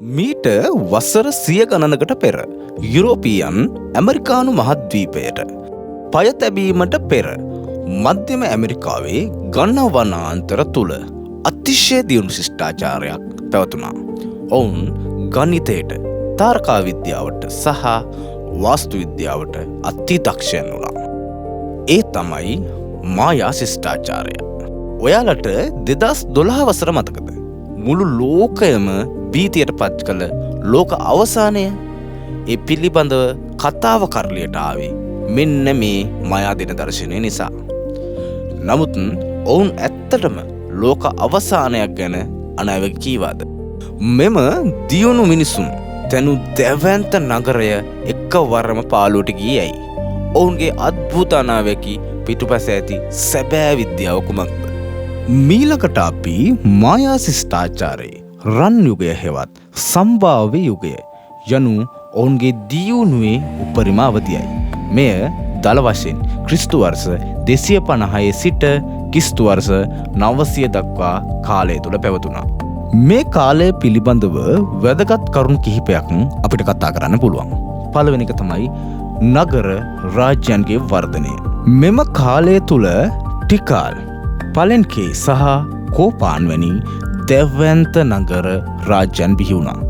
මීට වසර 100 ගණනකට පෙර යුරෝපීයන් ඇමරිකානු මහද්වීපයට පය තැබීමට පෙර මධ්‍යම ඇමරිකාවේ ඝන වනාන්තර තුල අතිශය දියුණු ශිෂ්ටාචාරයක් පැවතුණා. ඔවුන් ගණිතයට, තාරකා විද්‍යාවට සහ වාස්තු විද්‍යාවට අති දක්ෂයන් වුණා. ඒ තමයි මායා ශිෂ්ටාචාරය. ඔයාලට 2012 වසර මතකද? මුළු ලෝකයම භීතියට පත් කළ ලෝක අවසානය ඒ පිළිබඳව කතාව කරලියට ආවේ මෙන්න මේ මායා දින දර්ශනය නිසා. නමුත් ඔවුන් ඇත්තටම ලෝක අවසානයක් ගැන අනාවක කීවාද? මෙම දියුණු මිනිසුන් තනු දැවැන්ත නගරය එකවරම පාළුවට ගියයි. ඔවුන්ගේ අද්භූත අනාවකි පිටුපස ඇති සැබෑ විද්‍යාව කුමක්ද? මීළඟට අපි මායා ශිෂ්ටාචාරයේ රන් යුගය හෙවත් සම්භාව්‍ය යුගය යනු ඔවුන්ගේ දියුණුවේ උපරිම අවධියයි. මෙය දල වශයෙන් ක්‍රිස්තු වර්ෂ 250 සිට ක්‍රිස්තු වර්ෂ 900 දක්වා කාලය තුල පැවතුණා. මේ කාලය පිළිබඳව වැදගත් කරුණු කිහිපයක් අපිට කතා කරන්න පුළුවන්. පළවෙනි එක තමයි නගර රාජ්‍යයන්ගේ වර්ධනය. මෙම කාලය තුල ටිකාල්, පලෙන්කේ සහ කෝපාන් වැනි දැවැන්ත නගර රාජ්‍යයන් බිහි වුණා.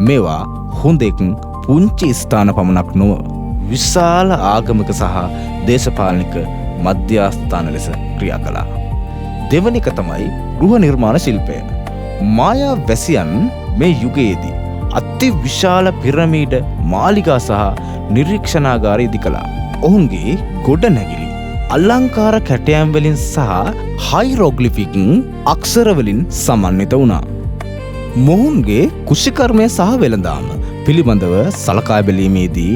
මේවා හොඳෙක් පුංචි ස්ථාන පමණක් නොව විශාල ආගමික සහ දේශපාලනික මධ්‍යස්ථාන ලෙස ක්‍රියා කළා. දෙවැනි එක තමයි ගෘහ නිර්මාණ ශිල්පය. මායා වැසියන් මේ යුගයේදී අති විශාල පිරමීඩ, මාලිගා සහ නිරීක්ෂණාගාර ඉදි කළා. ඔවුන්ගේ ගොඩනැගිලි අලංකාර කැටයම් වලින් සහ හයිරෝග්ලිෆික් අක්ෂර වලින් සමන්විත වුණා. මොවුන්ගේ කුෂිකර්මය සහ වෙළඳාම පිළිබඳව සලකා බැලීමේදී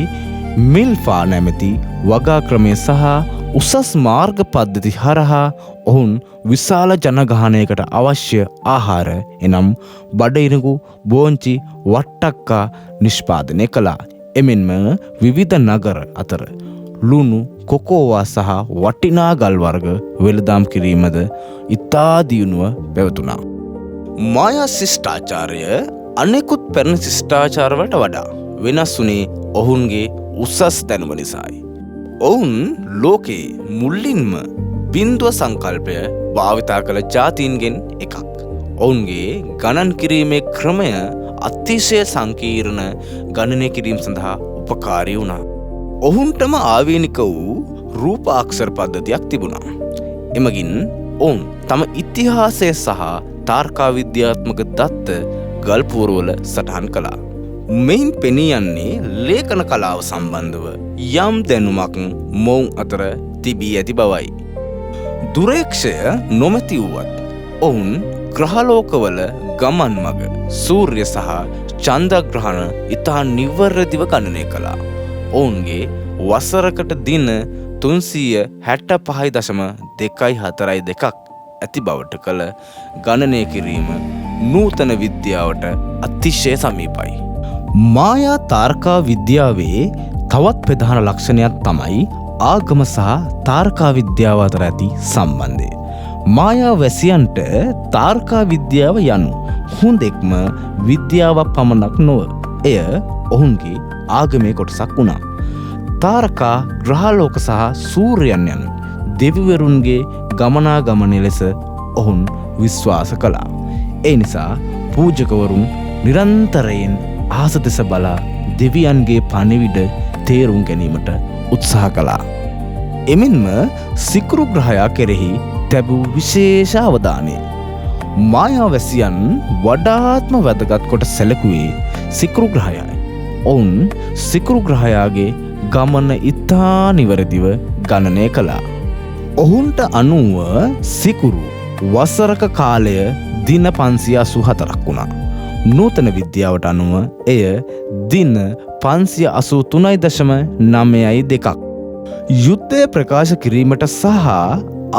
මිල්ෆා නැමැති වගා ක්‍රමය සහ උසස් මාර්ග පද්ධති හරහා ඔවුන් විශාල ජනගහනයකට අවශ්‍ය ආහාර එනම් බඩඉරඟු, බෝංචි, වට්ටක්කා නිෂ්පාදනය කළා. එමෙන්ම විවිධ නගර අතර ලුණු, කොකෝවා සහ වටිනා ගල් වර්ග වෙළදාම් කිරීමද ඉතා දියුණුව පැවතුණා. මායා ශිෂ්ටාචාරය අනෙකුත් පැරණි ශිෂ්ටාචාරවලට වඩා වෙනස් වුණේ ඔවුන්ගේ උසස් දැනුම නිසායි. ඔවුන් ලෝකයේ මුලින්ම බිඳුව සංකල්පය භාවිතා කළ ජාතීන්ගෙන් එකක්. ඔවුන්ගේ ගණන් කිරීමේ ක්‍රමය අතිශය සංකීර්ණ ගණනය කිරීම සඳහා උපකාරී වුණා. ඔවුන්ටම ආවේනික වූ රූපාක්ෂර පද්ධතියක් තිබුණා. එමගින් ඔවුන් තම ඉතිහාසය සහ තාර්කා විද්‍යාත්මක දත්ත ගල්පුවරවල සටහන් කළා. මෙයින් පෙනී යන්නේ ලේඛන කලාව සම්බන්ධව යම් දැනුමක් මොවුන් අතර තිබී ඇති බවයි. දුරේක්ෂය නොමැති වුවත් ඔවුන් ග්‍රහලෝකවල ගමන් මඟ, සූර්ය සහ චන්ද්‍රග්‍රහණ ඉතා නිවැරදිව ගණනය කළා. ඔවුන්ගේ වසරකට දින 365.242 ඇති බවට කළ ගණනය කිරීම නූතන විද්‍යාවට අතිශය සමීපයි. මායා තාර්කා විද්‍යාවේ තවත් ප්‍රධාන ලක්ෂණයක් තමයි ආගම සහ තාර්කා විද්‍යාව අතර ඇති සම්බන්ධය. මායා වැසියන්ට තාර්කා විද්‍යාව යනු හොඳෙක්ම විද්‍යාවක් පමණක් නොව එය ඔවුන්ගේ ආගමේ කොටසක් වුණා. තාරකා, ග්‍රහලෝක සහ සූර්යයන් යන දෙවිවරුන්ගේ ගමනාගමනය ලෙස ඔවුන් විශ්වාස කළා. ඒ නිසා පූජකවරුන් නිරන්තරයෙන් අහස දෙස බලා දෙවියන්ගේ පණිවිඩ තේරුම් ගැනීමට උත්සාහ කළා. එමෙන්ම සිකුරු ග්‍රහයා කෙරෙහි තැබූ විශේෂ අවධානය මායාවැසියන් වඩාත්ම වැදගත් කොට සැලකුවේ සිකුරු ග්‍රහයයි. ඔවුන් සිකුරු ග්‍රහයාගේ ගමන ඉතා නිවැරදිව ගණනය කළා. ඔවුන්ට අනුව සිකුරු වසරක කාලය දින 584ක් වුණා. නූතන විද්‍යාවට අනුව එය දින 583.92ක්. යුද්ධය ප්‍රකාශ කිරීමට සහ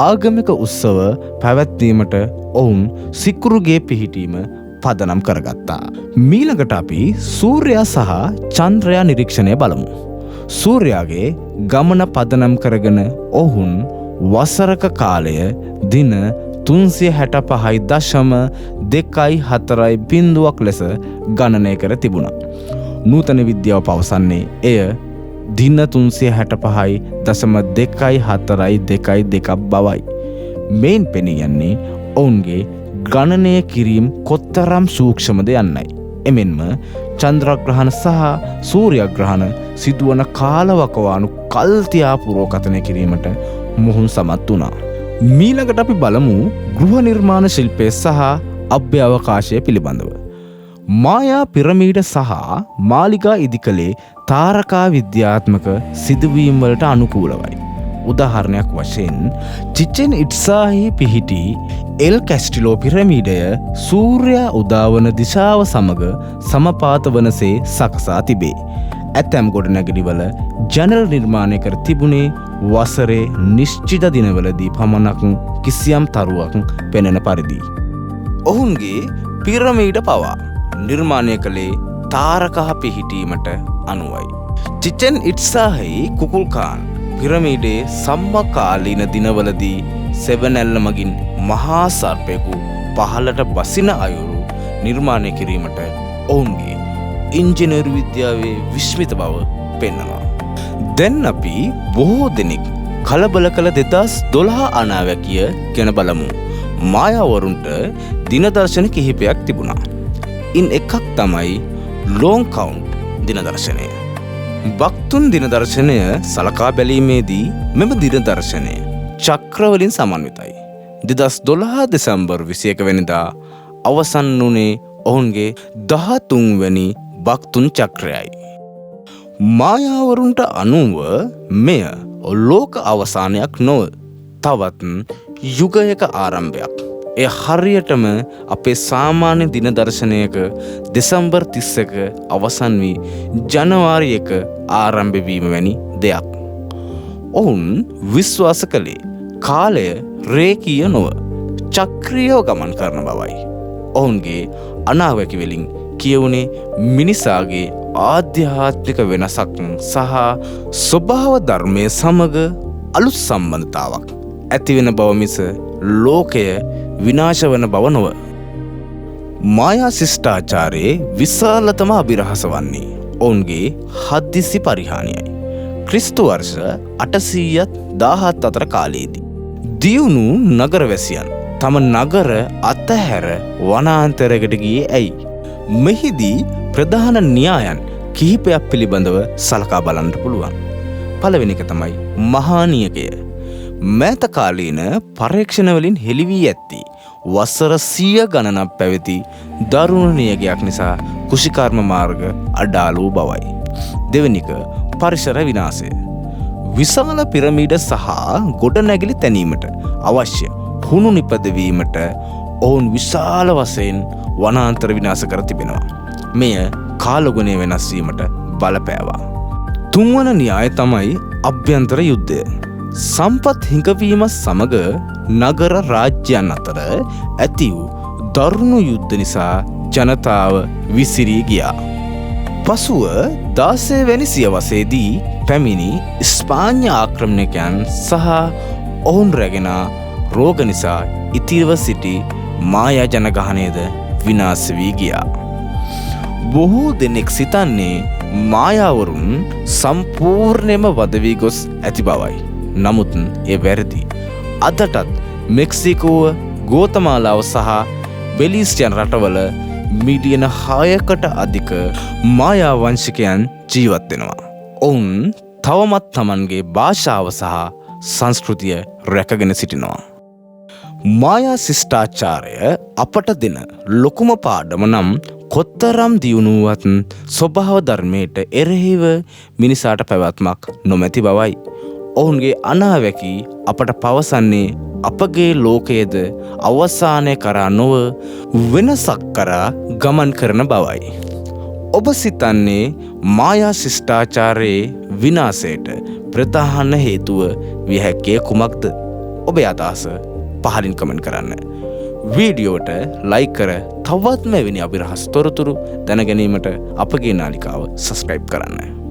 ආගමික උත්සව පැවැත්වීමට ඔවුන් සිකුරුගේ පිහිටීම පදනම් කරගත්තා. මීළඟට අපි සූර්යයා සහ චන්ද්‍රයා නිරීක්ෂණය බලමු. සූර්යාගේ ගමන පදනම් කරගෙන ඔවුන් වසරක කාලය දින 365.2.4 ලෙස ගණනය කර තිබුණා. නූතන විද්‍යාව පවසන්නේ එය දින 365.242 බවයි. මේන් පෙනී යන්නේ ඔවුන්ගේ ගණනය කිරීම කොතරම් සූක්ෂමද යන්නයි. එමෙන්ම චන්ද්‍රග්‍රහණ සහ සූර්යග්‍රහණ සිදුවන කාලවකවානු කල්තියා පුරෝකථනය කිරීමට මොහුන් සමත් වුණා. මීළඟට අපි බලමු ගෘහ නිර්මාණ ශිල්පය සහ අභ්‍යවකාශය පිළිබඳව. මායා පිරමීඩ සහ මාලිගා ඉදිකලේ තාරකා විද්‍යාත්මක සිදුවීම් වලට අනුකූලවයි. උදාහරණයක් වශයෙන් චිචෙන් ඉට්සාහි පිහිටි එල් කැස්ටිලෝ පිරමීඩය සූර්යයා උදාවන දිශාව සමග සමපාත වනසේ සකසා තිබේ. ඇතැම් ගොඩනැගිලිවල ජනල් නිර්මාණය කර තිබුණේ වසරේ නිශ්චිත දිනවලදී පමණක් කිසියම් තරුවක් පෙනෙන පරිදි. ඔවුන්ගේ පිරමීඩ පවා නිර්මාණය කළේ තාරකා පිහිටීමට අනුවයි. චිචෙන් ඉට්සාහි කුකුල්කාන් පිරමීඩේ සම්මකාලීන දිනවලදී සෙවනැල්ල මගින් මහා සර්පයෙකු පහළට බසින අයුරු නිර්මාණය කිරීමට ඔවුන්ගේ ඉංජිනේරු විද්‍යාවේ විශ්මිත බව පෙන්නවා. දැන් අපි බොහෝ දෙනෙක් කලබල කළ 2012 අනාවැකිය ගැන බලමු. මායාවරුන්ට දිනදර්ශන කිහිපයක් තිබුණා. ඉන් එකක් තමයි ලෝන් කවුන්ට් දිනදර්ශනය. බක්තුන් දිනදර්ශනය සලකා බැලීමේදී මෙම දිනදර්ශනය චක්‍රවලින් සමන්විතයි. 2012 දෙසැම්බර් 21 වෙනිදා අවසන් වුණේ ඔවුන්ගේ 13 වැනි බක්තුන් චක්‍රයයි. මායාවරුන්ට අනුව මෙය ලෝක අවසානයක් නොව තවත් යුගයක ආරම්භයක්. එය හරියටම අපේ සාමාන්‍ය දිනදර්ශනයක දෙසැම්බර් 31 අවසන් වී ජනවාරි 1 ආරම්භ වීම වැනි දෙයක්. ඔවුන් විශ්වාස කළේ කාලය රේඛීය නොව චක්‍රීයව ගමන් කරන බවයි. ඔවුන්ගේ අනාවැකි වලින් කියවුනේ මිනිසාගේ ආධ්‍යාත්මික වෙනසක් සහ ස්වභාව ධර්මයේ සමග අලුත් සම්බන්ධතාවක් ඇතිවෙන බව මිස ලෝකය විනාශ වන බව නොව. මායා ශිෂ්ටාචාරයේ විශාලතම අභිරහස වන්නේ ඔවුන්ගේ හදිසි පරිහානියයි. ක්‍රිස්තු වර්ෂ 817 අතර කාලයේදී දියුණු නගරවැසියන් තම නගර අතහැර වනාන්තරයකට ගියේ ඇයි? මෙහිදී ප්‍රධාන න්‍යායන් කිහිපයක් පිළිබඳව සලකා බලන්න පුළුවන්. පළවෙනි එක තමයි මහානියකය. මෑත කාලීන පරීක්ෂණ වලින් හෙළි වී ඇත්තේ වසර 100 ගණනක් පැවති දරුණු නියගයක් නිසා කුෂිකර්ම මාර්ග අඩාලූ බවයි. දෙවෙනි එක පරිසර විනාශය. විශාල පිරමීඩ සහ ගොඩනැගිලි තැනීමට අවශ්‍ය හුණු නිපදවීමට ඔවුන් විශාල වශයෙන් වනාන්තර විනාශ කර තිබෙනවා. මෙය කාලගුණය වෙනස් වීමට බලපෑවා. තුන්වන න්‍යාය තමයි අභ්‍යන්තර යුද්ධය. සම්පත් හිඟවීම සමග නගර රාජ්‍යයන් අතර ඇති වූ දරුණු යුද්ධ නිසා ජනතාව විසිරී ගියා. පසුව 16 වැනි සියවසේදී පැමිණි ස්පාඤ්ඤ ආක්‍රමණිකයන් සහ ඔවුන් රැගෙන රෝග නිසා ඉතිරිව සිටි මායා ජනගහනයද විනාශ වී ගියා. බොහෝ දෙනෙක් සිතන්නේ මායාවරුන් සම්පූර්ණයෙන්ම වද වී ගොස් ඇති බවයි. නමුත් ඒ වැරදි. අදටත් මෙක්සිකෝව, ගෝතමාලාව සහ බෙලිස් යන රටවල මිලියන 6කට අධික මායා වංශිකයන් ජීවත් වෙනවා. ඔවුන් තවමත් තමන්ගේ භාෂාව සහ සංස්කෘතිය රැකගෙන සිටිනවා. මායා ශිෂ්ටාචාරය අපට දෙන ලොකුම පාඩම නම් කොතරම් දියුණුවත් ස්වභාව ධර්මයට එරෙහිව මිනිසාට පැවැත්මක් නොමැති බවයි. ඔවුන්ගේ අනාවැකි අපට පවසන්නේ අපගේ ලෝකයේද අවසානය කරා නොව වෙනසක් කරා ගමන් කරන බවයි. ඔබ සිතන්නේ මායා ශිෂ්ටාචාරයේ විනාශයට ප්‍රධාන හේතුව විය හැක්කේ කුමක්ද? ඔබේ අදහස පහලින් කමෙන්ට් කරන්න. වීඩියෝට ලයික් කර තවත් මෙවැනි අභිරහස් තොරතුරු දැනගැනීමට අපගේ නාලිකාව සබ්ස්ක්‍රයිබ් කරන්න.